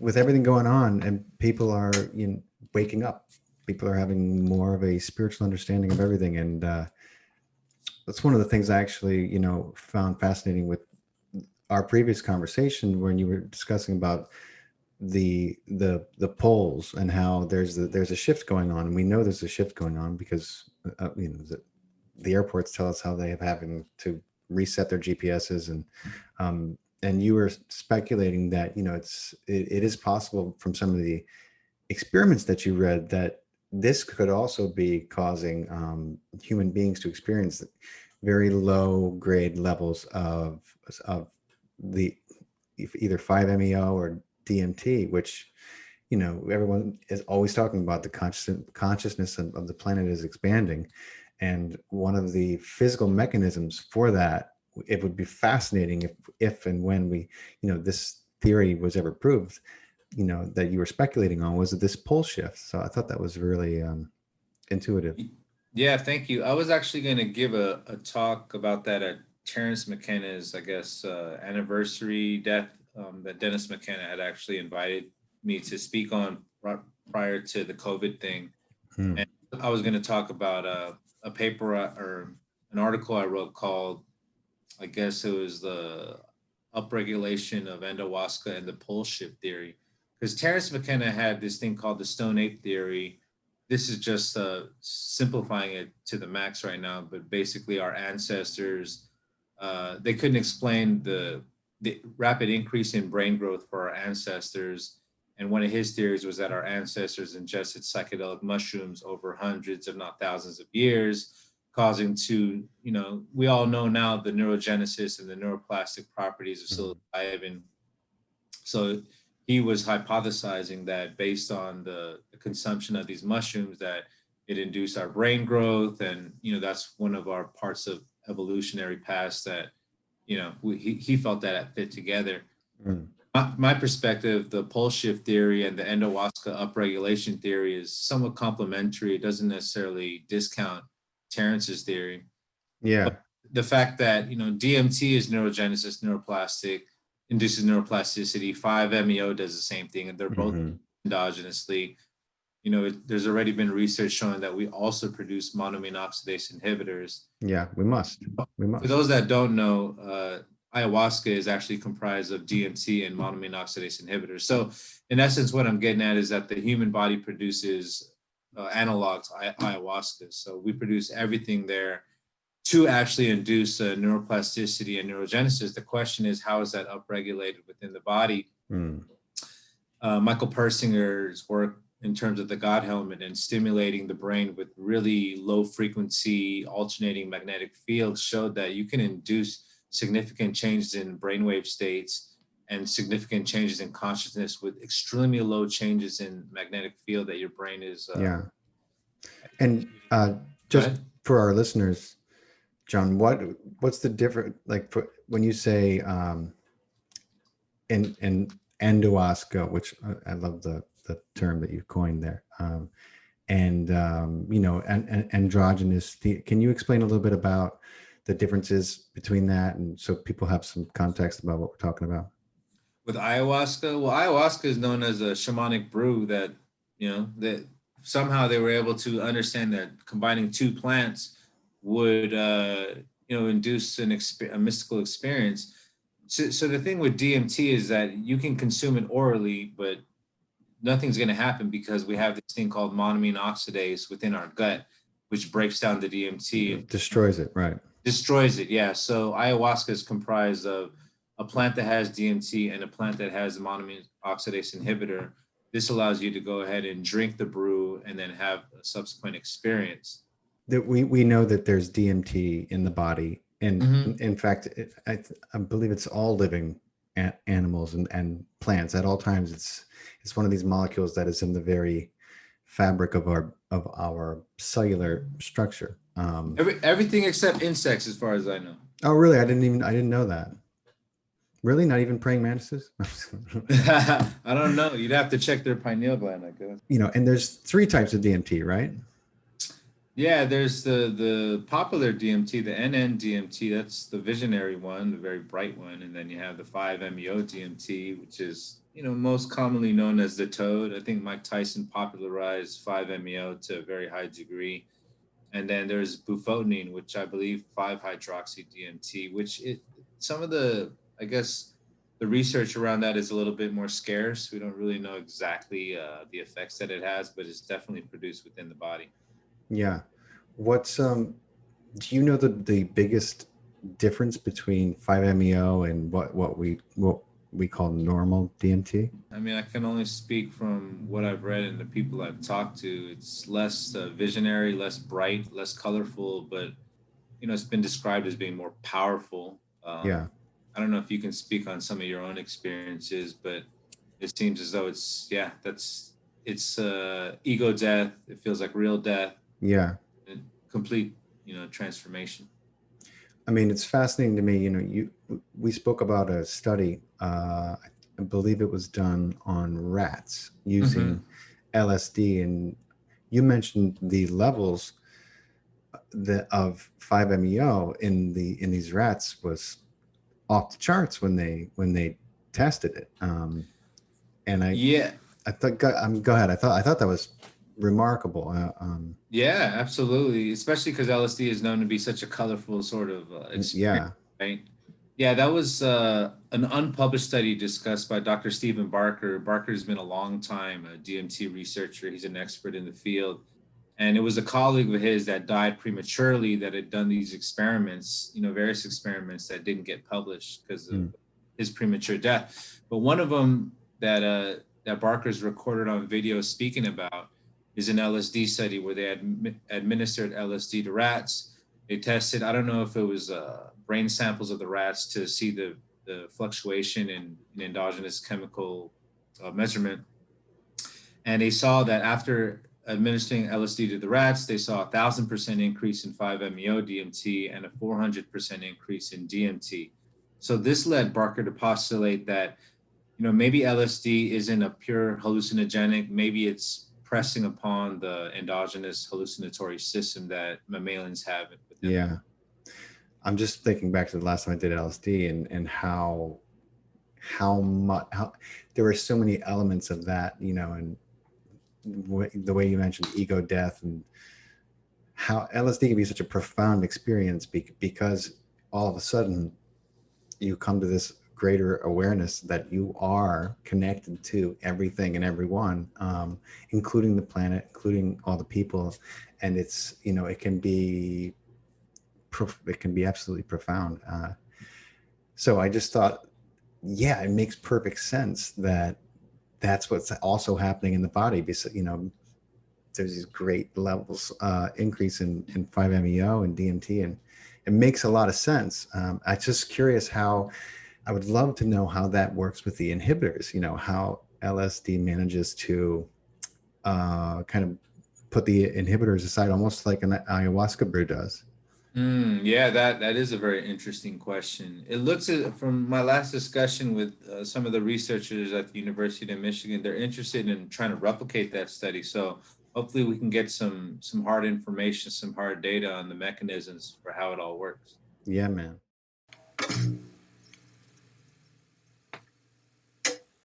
with everything going on, and people are waking up. People are having more of a spiritual understanding of everything, and that's one of the things I actually found fascinating with our previous conversation when you were discussing about the poles and how there's a shift going on, and we know there's a shift going on because the airports tell us how they have having to reset their GPSs, and you were speculating that it is possible from some of the experiments that you read that this could also be causing human beings to experience very low grade levels of the either 5-MeO or DMT, which everyone is always talking about. The consciousness of the planet is expanding, and one of the physical mechanisms for that, it would be fascinating if and when this theory was ever proved, that you were speculating on, was this pole shift. So I thought that was really intuitive. Yeah, thank you. I was actually going to give a talk about that at Terence McKenna's, I guess, anniversary death that Dennis McKenna had actually invited me to speak on prior to the COVID thing. And I was going to talk about a paper or an article I wrote called, I guess it was the upregulation of ayahuasca and the pole shift theory. Because Terence McKenna had this thing called the Stone Ape Theory. This is just simplifying it to the max right now, but basically our ancestors, they couldn't explain the rapid increase in brain growth for our ancestors. And one of his theories was that our ancestors ingested psychedelic mushrooms over hundreds, if not thousands of years, causing to, we all know now the neurogenesis and the neuroplastic properties of psilocybin. So he was hypothesizing that based on the consumption of these mushrooms, that it induced our brain growth. And, that's one of our parts of evolutionary past that, he felt that it fit together. My perspective, the pole shift theory and the ayahuasca upregulation theory is somewhat complementary. It doesn't necessarily discount Terence's theory. Yeah. But the fact that, DMT is neurogenesis, neuroplastic, induces neuroplasticity. 5-MeO does the same thing, and they're both endogenously. There's already been research showing that we also produce monoamine oxidase inhibitors. Yeah, we must. For those that don't know, ayahuasca is actually comprised of DMT and monoamine oxidase inhibitors. So in essence, what I'm getting at is that the human body produces analogs to ayahuasca. So we produce everything there to actually induce neuroplasticity and neurogenesis. The question is, how is that upregulated within the body? Michael Persinger's work in terms of the God helmet and stimulating the brain with really low frequency alternating magnetic fields showed that you can induce significant changes in brainwave states and significant changes in consciousness with extremely low changes in magnetic field that your brain is. And just for our listeners, John, what's the difference, like when you say in ayahuasca, which I love the term that you coined there, and androgynous, can you explain a little bit about the differences between that, and so people have some context about what we're talking about? With ayahuasca, well, ayahuasca is known as a shamanic brew that, that somehow they were able to understand that combining two plants would, induce a mystical experience. So the thing with DMT is that you can consume it orally, but nothing's going to happen because we have this thing called monoamine oxidase within our gut, which breaks down the DMT. It destroys it, right? Destroys it, yeah. So ayahuasca is comprised of a plant that has DMT and a plant that has the monoamine oxidase inhibitor. This allows you to go ahead and drink the brew and then have a subsequent experience. That we know that there's DMT in the body, and in fact, I believe it's all living animals and plants. At all times, it's one of these molecules that is in the very fabric of our cellular structure. Everything except insects, as far as I know. Oh, really? I didn't know that. Really? Not even praying mantises? I don't know. You'd have to check their pineal gland, I guess. And there's 3 types of DMT, right? Yeah, there's the popular DMT, the NN DMT. That's the visionary one, the very bright one, and then you have the 5-MeO DMT, which is most commonly known as the toad. I think Mike Tyson popularized 5-MeO to a very high degree. And then there's bufotenine, which I believe 5-hydroxy DMT, which some of the, I guess, the research around that is a little bit more scarce. We don't really know exactly the effects that it has, but it's definitely produced within the body. Yeah. What's do you know the biggest difference between 5-MeO and what we call normal DMT? I mean, I can only speak from what I've read and the people I've talked to. It's less visionary, less bright, less colorful, but it's been described as being more powerful. Yeah. I don't know if you can speak on some of your own experiences, but it seems as though it's ego death. It feels like real death, Yeah. and complete, transformation. I mean, it's fascinating to me. We spoke about a study. I believe it was done on rats Hmm. using LSD, and you mentioned the levels of 5-MeO in these rats was off the charts when they tested it. And Yeah, I thought, go ahead. I thought that was remarkable. yeah, absolutely. Especially because LSD is known to be such a colorful sort of experience, Yeah, right? Yeah, that was an unpublished study discussed by Dr. Stephen Barker. Barker's been a long time a DMT researcher. He's an expert in the field. And it was a colleague of his that died prematurely that had done these experiments, various experiments that didn't get published because of mm, his premature death. But one of them that Barker's recorded on video speaking about is an LSD study where they had administered LSD to rats. They tested, I don't know if it was brain samples of the rats to see the fluctuation in endogenous chemical measurement. And they saw that after administering LSD to the rats, they saw 1,000% increase in 5-MeO DMT and a 400% increase in DMT. So this led Barker to postulate that maybe LSD isn't a pure hallucinogenic. Maybe it's pressing upon the endogenous hallucinatory system that mammalians have within them. yeah. I'm just thinking back to the last time I did LSD and how much how there were so many elements of that, and the way you mentioned ego death and how LSD can be such a profound experience because all of a sudden you come to this greater awareness that you are connected to everything and everyone, including the planet, including all the people, and it can be absolutely profound. So I just thought, yeah, it makes perfect sense that that's what's also happening in the body. Because there's these great levels increase in 5-MeO and DMT, and it makes a lot of sense. I'm just curious how I would love to know how that works with the inhibitors. How LSD manages to kind of put the inhibitors aside, almost like an ayahuasca brew does. Yeah, that is a very interesting question. It looks at from my last discussion with some of the researchers at the University of Michigan, they're interested in trying to replicate that study. So hopefully we can get some hard information, some hard data on the mechanisms for how it all works. Yeah, man.